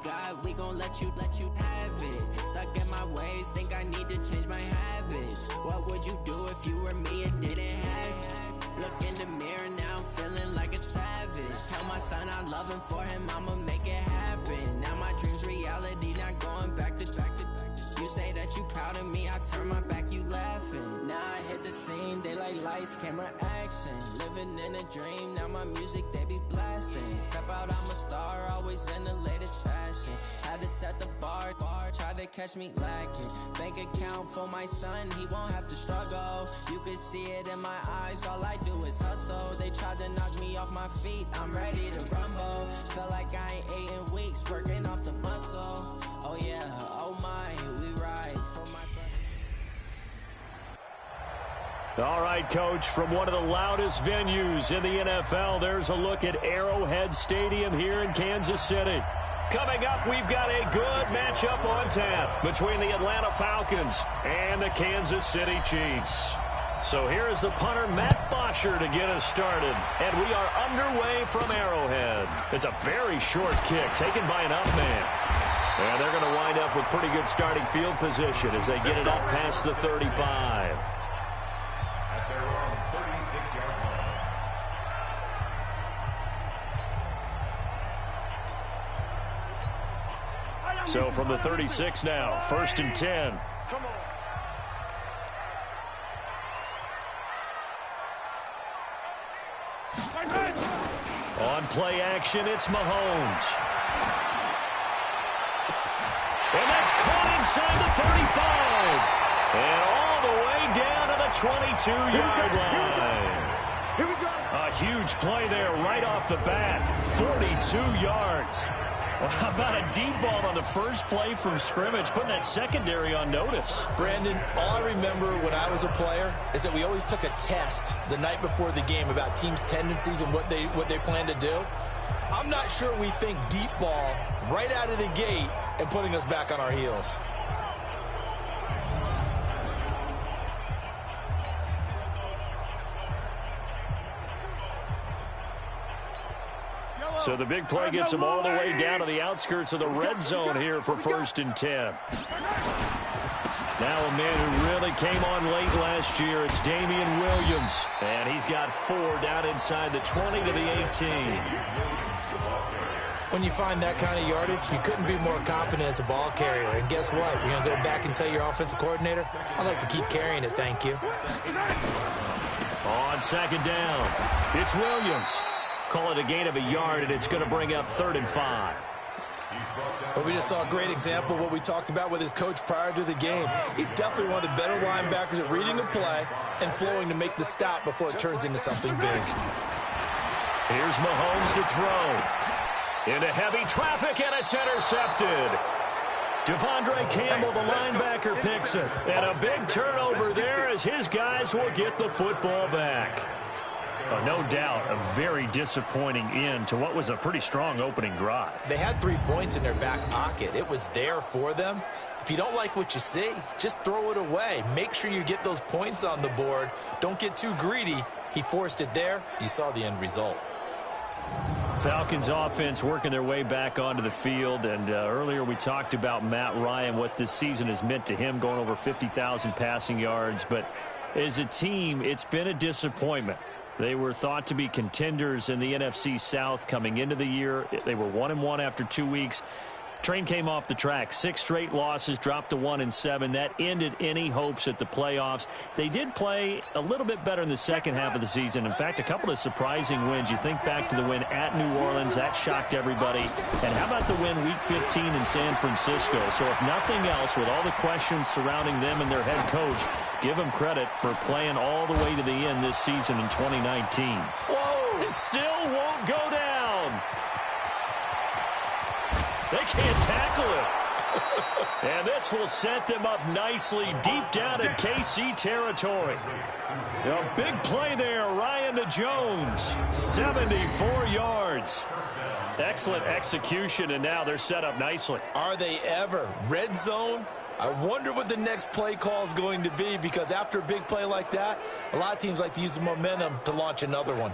God, we gon' let you have it. Stuck in my ways, think I need to change my habits. What would you do if you were me and didn't have it? Look in the mirror, now I'm feeling like a savage. Tell my son I love him, for him I'ma make it happen. Now my dream's reality, not going back to. You say that you proud of me, I turn my back, you laughing. Now I hit the scene, they like lights, camera, action. Living in a dream, now my music, they be blasting. Step out, I'm a star, always in the latest fashion. Had to set the bar, try to catch me lacking. Bank account for my son, he won't have to struggle. You can see it in my eyes, all I do is hustle. They tried to knock me off my feet, I'm ready to rumble. Feel like I ain't ate in weeks, working off the muscle. Oh yeah, oh my, we ride for my brother. All right, Coach, from one of the loudest venues in the NFL, there's a look at Arrowhead Stadium here in Kansas City. Coming up, we've got a good matchup on tap between the Atlanta Falcons and the Kansas City Chiefs. So here is the punter, Matt Bosher, to get us started. And we are underway from Arrowhead. It's a very short kick taken by an up man. And they're going to wind up with pretty good starting field position as they get it up past the 35. At their own 36-yard line. So from the 36 now, 1st and 10. Come on. On play action, it's Mahomes. And that's caught inside the 35. And all the way down to the 22-yard line. Here we go. A huge play there right off the bat. 42 yards. Well, how about a deep ball on the first play from scrimmage, putting that secondary on notice? Brandon, all I remember when I was a player is that we always took a test the night before the game about teams' tendencies and what they plan to do. I'm not sure we think deep ball right out of the gate and putting us back on our heels. So the big play gets them all the way down to the outskirts of the red zone here for 1st and 10. Now a man who really came on late last year, it's Damian Williams. And he's got 4 down inside the 20 to the 18. When you find that kind of yardage, you couldn't be more confident as a ball carrier. And guess what? You're going to go back and tell your offensive coordinator, I'd like to keep carrying it, thank you. On 2nd down, it's Williams. Call it a gain of a yard, and it's going to bring up 3rd and 5. But we just saw a great example of what we talked about with his coach prior to the game. He's definitely one of the better linebackers at reading a play and flowing to make the stop before it turns into something big. Here's Mahomes to throw. Into heavy traffic, and it's intercepted. Devondre Campbell, the linebacker, picks it. And a big turnover there as his guys will get the football back. Oh, no doubt, a very disappointing end to what was a pretty strong opening drive. They had 3 points in their back pocket. It was there for them. If you don't like what you see, just throw it away. Make sure you get those points on the board. Don't get too greedy. He forced it there. You saw the end result. Falcons offense working their way back onto the field, and earlier we talked about Matt Ryan, what this season has meant to him, going over 50,000 passing yards. But as a team, it's been a disappointment. They were thought to be contenders in the NFC South coming into the year. They were 1-1 after 2 weeks. Train came off the track. 6 straight losses, dropped to 1-7. That ended any hopes at the playoffs. They did play a little bit better in the second half of the season. In fact, a couple of surprising wins. You think back to the win at New Orleans. That shocked everybody. And how about the win Week 15 in San Francisco? So if nothing else, with all the questions surrounding them and their head coach, give them credit for playing all the way to the end this season in 2019. Whoa! It still won't go down. They can't tackle it. And this will set them up nicely deep down in KC territory. A big play there, Ryan to Jones. 74 yards. Excellent execution, and now they're set up nicely. Are they ever? Red zone? I wonder what the next play call is going to be, because after a big play like that, a lot of teams like to use the momentum to launch another one.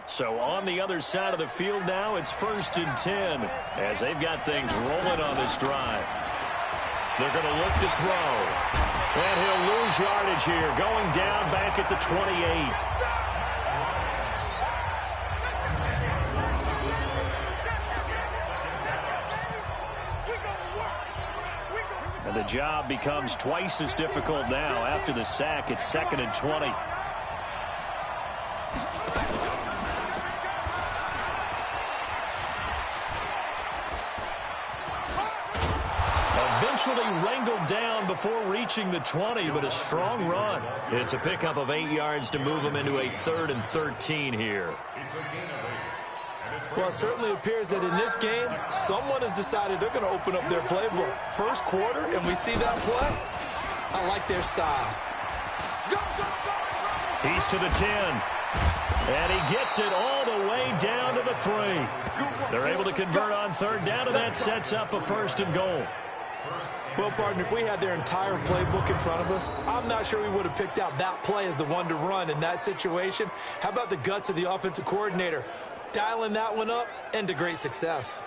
So on the other side of the field now, it's 1st and 10 as they've got things rolling on this drive. They're going to look to throw. And he'll lose yardage here, going down back at the 28. And the job becomes twice as difficult now. After the sack, it's 2nd and 20. Eventually wrangled down before reaching the 20, but a strong run. It's a pickup of 8 yards to move them into a 3rd and 13 here. Well, it certainly appears that in this game, someone has decided they're going to open up their playbook. First quarter, and we see that play. I like their style. He's to the 10. And he gets it all the way down to the 3. They're able to convert on 3rd down, and that sets up a 1st and goal. Well, partner, if we had their entire playbook in front of us, I'm not sure we would have picked out that play as the one to run in that situation. How about the guts of the offensive coordinator? Dialing that one up, and to great success.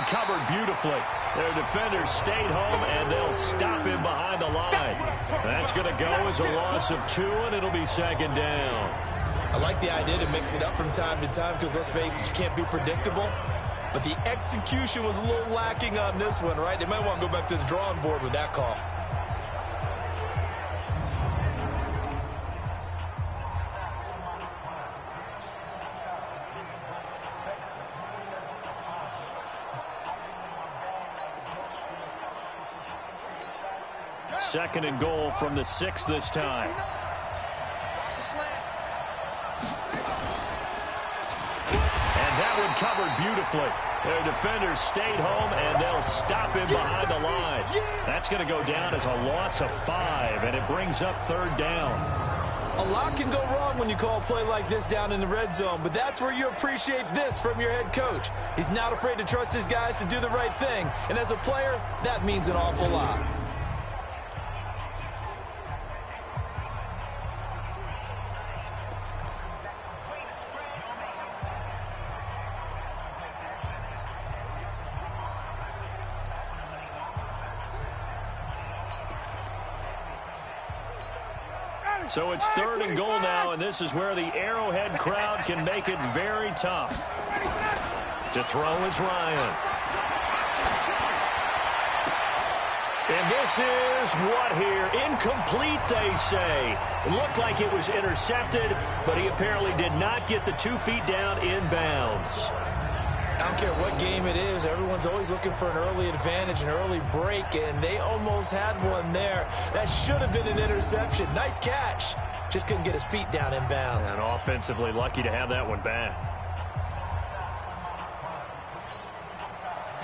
Covered beautifully. Their defenders stayed home, and they'll stop him behind the line. That's going to go as a loss of 2, and it'll be 2nd down. I like the idea to mix it up from time to time because, let's face it, you can't be predictable. But the execution was a little lacking on this one, right? They might want to go back to the drawing board with that call. Second and goal from the 6 this time. And that one covered beautifully. Their defenders stayed home, and they'll stop him behind the line. That's going to go down as a loss of 5, and it brings up 3rd down. A lot can go wrong when you call a play like this down in the red zone, but that's where you appreciate this from your head coach. He's not afraid to trust his guys to do the right thing, and as a player, that means an awful lot. So it's 3rd and goal now, and this is where the Arrowhead crowd can make it very tough. To throw is Ryan. And this is what here? Incomplete, they say. It looked like it was intercepted, but he apparently did not get the 2 feet down in bounds. I don't care what game it is. Everyone's always looking for an early advantage, an early break, and they almost had one there. That should have been an interception. Nice catch. Just couldn't get his feet down in bounds. And offensively lucky to have that one back.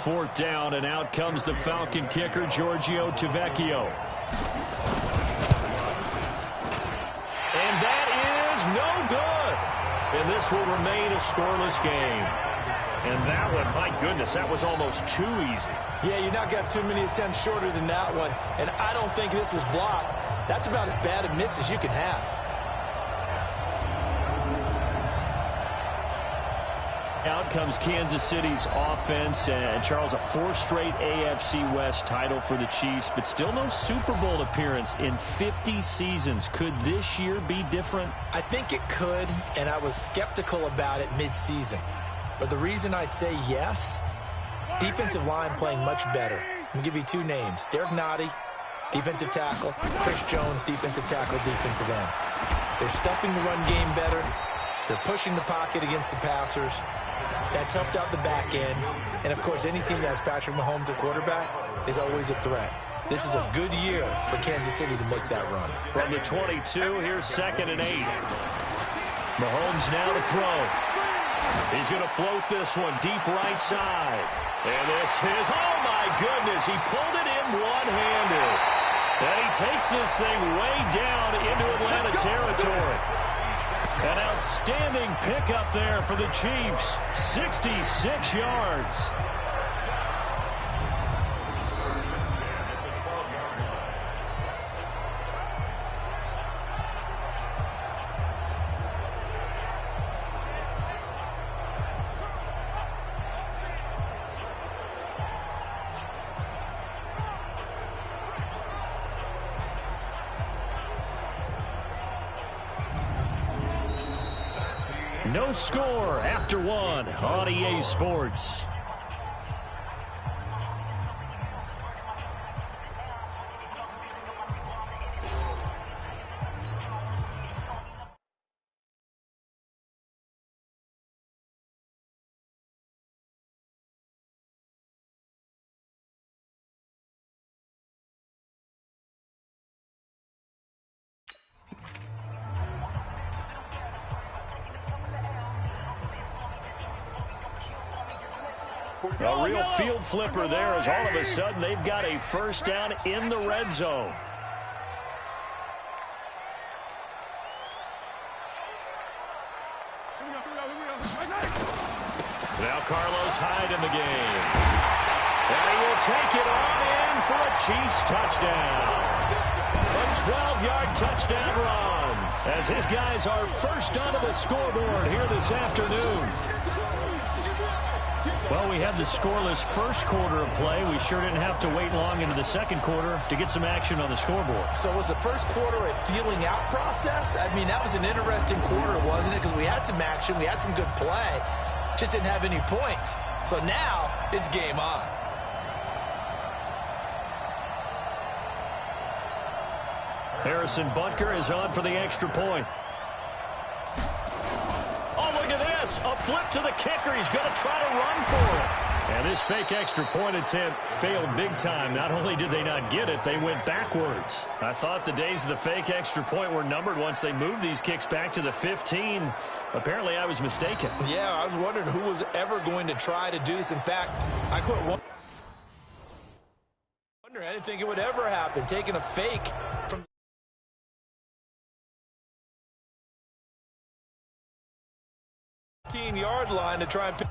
4th down, and out comes the Falcon kicker, Giorgio Tavecchio. And that is no good. And this will remain a scoreless game. And that one, my goodness, that was almost too easy. Yeah, you're not got too many attempts shorter than that one. And I don't think this was blocked. That's about as bad a miss as you can have. Out comes Kansas City's offense. And Charles, a 4th straight AFC West title for the Chiefs, but still no Super Bowl appearance in 50 seasons. Could this year be different? I think it could, and I was skeptical about it mid-season. But the reason I say yes, defensive line playing much better. I'm going to give you 2 names. Derek Nottie, defensive tackle. Chris Jones, defensive tackle, defensive end. They're stuffing the run game better. They're pushing the pocket against the passers. That's helped out the back end. And, of course, any team that has Patrick Mahomes at quarterback is always a threat. This is a good year for Kansas City to make that run. From the 22, here's 2nd and 8. Mahomes now to throw. He's going to float this one deep right side. And this is, oh my goodness, he pulled it in one-handed. And he takes this thing way down into Atlanta territory. An outstanding pickup there for the Chiefs. 66 yards. No score after one on EA Sports. A real field flipper there as all of a sudden they've got a first down in the red zone. Now Carlos Hyde in the game. And he will take it on in for a Chiefs touchdown. A 12-yard touchdown run as his guys are first onto the scoreboard here this afternoon. Well, we had the scoreless first quarter of play. We sure didn't have to wait long into the second quarter to get some action on the scoreboard. So was the first quarter a feeling out process? I mean, that was an interesting quarter, wasn't it? Because we had some action, we had some good play, just didn't have any points. So now it's game on. Harrison Butker is on for the extra point. A flip to the kicker. He's going to try to run for it. And this fake extra point attempt failed big time. Not only did they not get it, they went backwards. I thought the days of the fake extra point were numbered once they moved these kicks back to the 15. Apparently, I was mistaken. Yeah, I was wondering who was ever going to try to do this. In fact, I quit wondering. I didn't think it would ever happen. Taking a fake from 15-yard line to try and pick